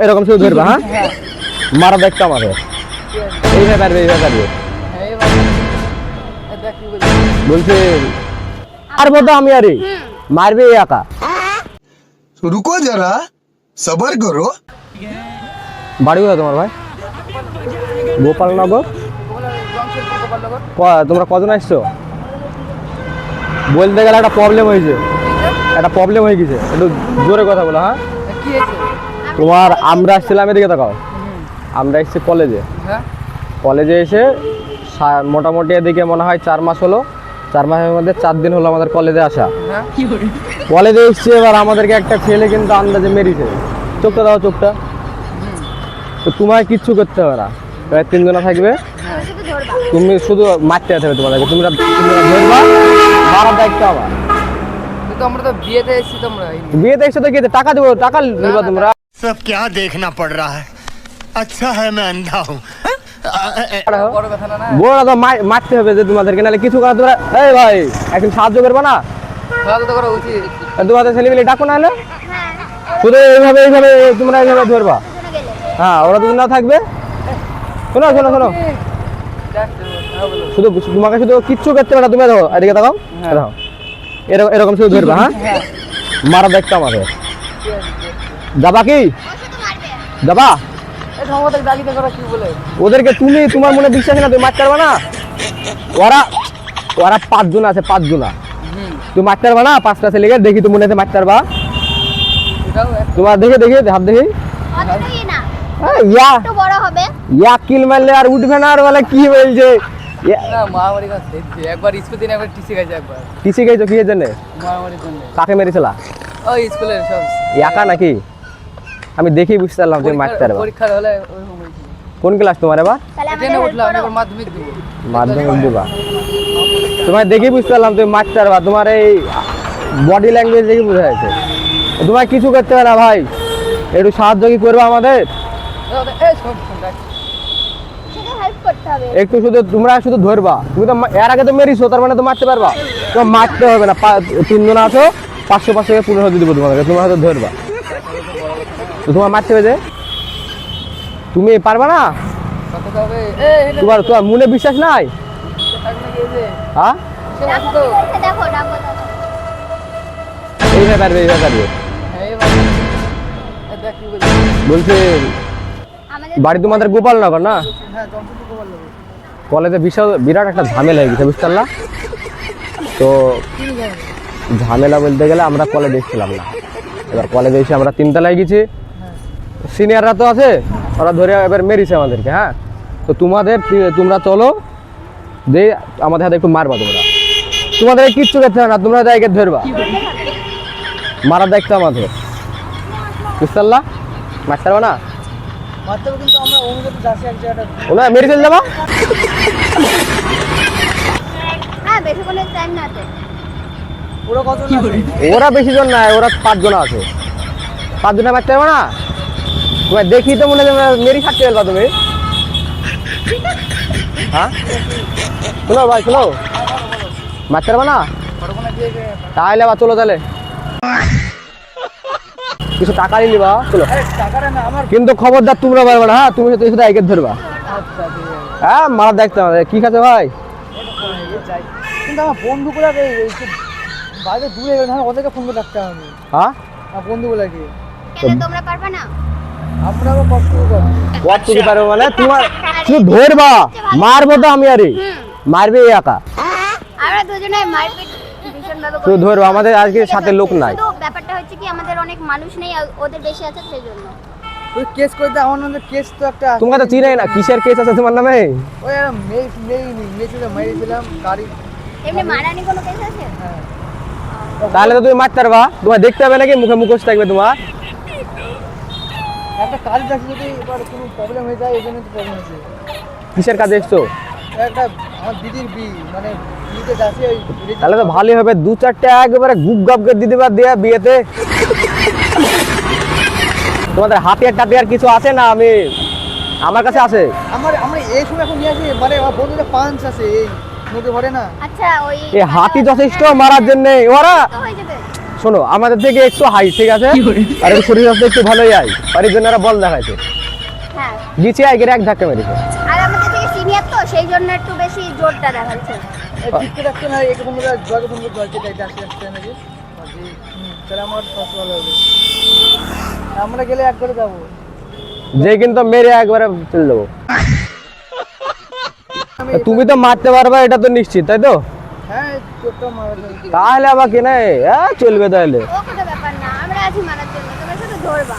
এরকম শুধু ধরবা, হ্যাঁ মারা দেখতে আমাদের এইভাবে পারবে, এইভাবে পারবে বলছে আর বলতো আমি আরে মারবে একা। रुको जरा सबर करो। বাড়ি কোথায় তোমার ভাই? গোপালনগর। তোমরা কজন আসছো? বলতে গেলে একটা প্রবলেম হয়েছে, একটা প্রবলেম হয়ে গেছে, একটু জোরে কথা বলো। হ্যাঁ তোমার আমরা আসছিলাম, এদিকে তাকাও, আমরা এসেছি কলেজে। কলেজে এসে মোটামুটি এদিকে মনে হয় 4 মাস হলো, 4 মাসের মধ্যে 4 দিন হলো আমাদের কলেজে আসা। কলেজে এসছে, এবার আমাদেরকে একটা ছেলে কিন্তু আন্দাজে মেরেছে। চোখটা দাও, চোখটা। তো তোমায় কিচ্ছু করতে হবে না, 3 জনা থাকবে, তুমি শুধু মারতে হবে তোমাদেরকে, তোমরা ধরবা, মারার দায়িত্ব আমার। আমরা তো বিয়েতে এসেছি, তোমরা বিয়েতে এসে তো গিয়ে টাকা দেবো, টাকা নিবা তোমরা। सब क्या देखना पड़ रहा है, अच्छा है मैं अंधा हूँ। বড় কথা না। বড় তো মারতে হবে যে তোমাদেরকে, নাহলে কিছু করা তোমরা। এই ভাই একদিন সাহায্য করবে না? সাহায্য তো করা উচিত। তোমাদের ছেলেমেলে ডাকো, না হলে শুধু এইভাবে এইভাবে তোমরা এইভাবে ধরবা। হ্যাঁ ওরা দুজন না থাকবে। শোনো শোনো শোনো, শুধু তোমাকে শুধু কিচ্ছু করতে হবে না, তুমি দেখো এদিকে তাকাও, দেখো এরকম শুধু ধরবা, হ্যাঁ মারা দেখতে আমাদের। যাবা কি? যাবা? ওদেরকে তুমি, তোমার মনে বিশ্বাস না, তুমি মারতে পারবা না? ওরা 5 জন আছে, 5 জনা, তুমি মারতে পারবা না? 5টা ছেলেকে দেখি তো মনে আছে মারতে পারবা? তোমার দেখে দেখি হাত দেখি, ইয়া কিল মারলে আর উঠবে না। আর বলে কি বলছে, একবার স্কুল দিনে একবার টিসি খাইছে, একবার টিসি খাইছো কি জন্য? মারামারির জন্য। কাকে মেরেছিলা? ওই স্কুলের সব একা নাকি? আমি দেখি বুঝতে পারলাম তুমি মারতে পারবা। পরীক্ষা হলে ওরকম হয়েছিল। কোন ক্লাস তোমার এবার? ট্রেনে উঠলাম, এবার মাধ্যমিক দেব। মাধ্যমিক দিবা, তোমার দেখি বুঝতে পারলাম তুমি মারতে পারবা। তোমার এই বডি ল্যাঙ্গুয়েজ দেখে বোঝা যাচ্ছে তোমার কিছু করতে হবে না। ভাই একটু সাহায্য কি করবে আমাদের? একটু শুধু তোমরা শুধু ধরবা, তুমি তো এর আগে তো মেরিছো, তার মানে তো মারতে পারবা। তোমার মারতে হবে না, 3 জন আছো, 500 টাকা 1500 দিব তোমাদেরকে, তোমরা হয়তো ধরবা। তো তোমার মারতে হবে যে, তুমি পারবা না? তোমার মনে বিশ্বাস নাই? হ্যাঁ এইভাবে পারবে, এইভাবে পারবে বলছে। বাড়ি তোমাদের গোপালনগর না? কলেজে বিরাট একটা ঝামেলা হয়ে গেছে, বুঝতে পারলা? তো ঝামেলা বলতে গেলে আমরা কলেজে এসেছিলাম না, এবার কলেজে এসে আমরা 3 তলায় গেছি, সিনিয়ররা তো আছে, ওরা ধরে এবার মেরেছে আমাদেরকে। হ্যাঁ তো তোমরা চলো দিয়ে আমাদের হাতে একটু মারবা। তোমাদের কিচ্ছু করতে হবে না, তোমরা জায়গায় ধরবা, মারার দায়িত্ব আমাদের, বুঝতে পারলা? মারতে পারবা না? ওনা মেরে চলে যাবা। ওরা বেশি জন নাই, ওরা 5 জন আছে, 5 জনে মারতে পারবা না? তোমার দেখি তো মনে হয় মেরি থাকতে পারবা তুমি। হ্যাঁ শোনো ভাই, শোনো, মারতে পারবা না? তাহলে বা চলো, তাহলে কিছু টাকা নিয়ে নিবা, চলো। কিন্তু খবরদার তোমরা পারবে না, হ্যাঁ তুমি শুধু একে ধরবা। হ্যাঁ মারা দেখতে আমাদের কি খাচ্ছে ভাই। কিন্তু আমার বন্ধুগুলা বাইরে দূরে গেলে ওদেরকে ফোন করে ডাকতে হবে। হ্যাঁ বন্ধুগুলাকে তোমরা পারবে না? আমরা কষ্ট করতে পারবো মানে তোমার শুধু ধরবা, মারবো তো আমি আরে মারবে একা। আমরা দুজনে মারপিট ভীষণ ভাবে শুধু ধরবা, আমাদের আজকে সাথে লোক নাই। তো ব্যাপারটা হচ্ছে কি আমাদের অনেক মানুষ নেই, ওদের বেশি আছে সেজন্য। ওই কেস করতে আমার নামে কেস তো একটা। তোমাকে তো চিনাই না, কিসের কেস আছে তোমার নামে? ওই মেয়েছিল মেরেছিলাম গাড়ি। এমনি মারানি কোনো কেস আছে? তাহলে তো তুমি মারতে পারবা, তোমার দেখতে হবে নাকি মুখে মুখোশ থাকবে তোমার? একটা কাজ দেখছি, যদি এবার কোনো প্রবলেম হয়ে যায় এই জন্য তো প্রবলেম হয়েছে। কিসের কাজে এসছো? একটা আমার দিদির মানে বিয়েতে যাচ্ছে। তাহলে তো ভালোই হবে, 2-4টা একেবারে গুপ গাপ করে দিতে পার দেয়া বিয়েতে। তোমাদের হাতিয়ার টাতিয়ার কিছু আছে না? আমার কাছে আছে। আমরা এই সময় এখন নিয়ে আসি, মানে আমার বন্ধুদের পাঞ্চ আছে এই নদী ভরে না। আচ্ছা ওই এই হাতি যথেষ্ট মারার জন্য। ওরা শোনো আমাদের থেকে একটু হাই, ঠিক আছে, আর একটু শরীর স্বাস্থ্য একটু ভালোই আয়, আর এই জন্য এরা বল দেখাইছে, হ্যাঁ গিয়ে আগে এক ধাক্কা মেরেছে। আর আমাদের থেকে সিনিয়র তো সেই জন্য একটু বেশি জোরটা দেখাচ্ছে। ঠিক রাখতে না একে বন্ধুরা জয়কে বন্ধু জয়কে যাইতে আসতে আসতে নাকি তাহলে আমার ফসল ভালো হবে। আমরা গেলে এক করে যাবো। যে কিন্তু মেরে একবারে চলে যাবো। তুমি তো মারতে পারবে এটা তো নিশ্চিত, তাই তো? হ্যাঁ চোখটা মারা যাবে। তাহলে আবার কেনে চলবে তাহলে। ও কোনো ব্যাপার না, আমরা আছি মারার জন্য, তোমরা শুধু ধরবা।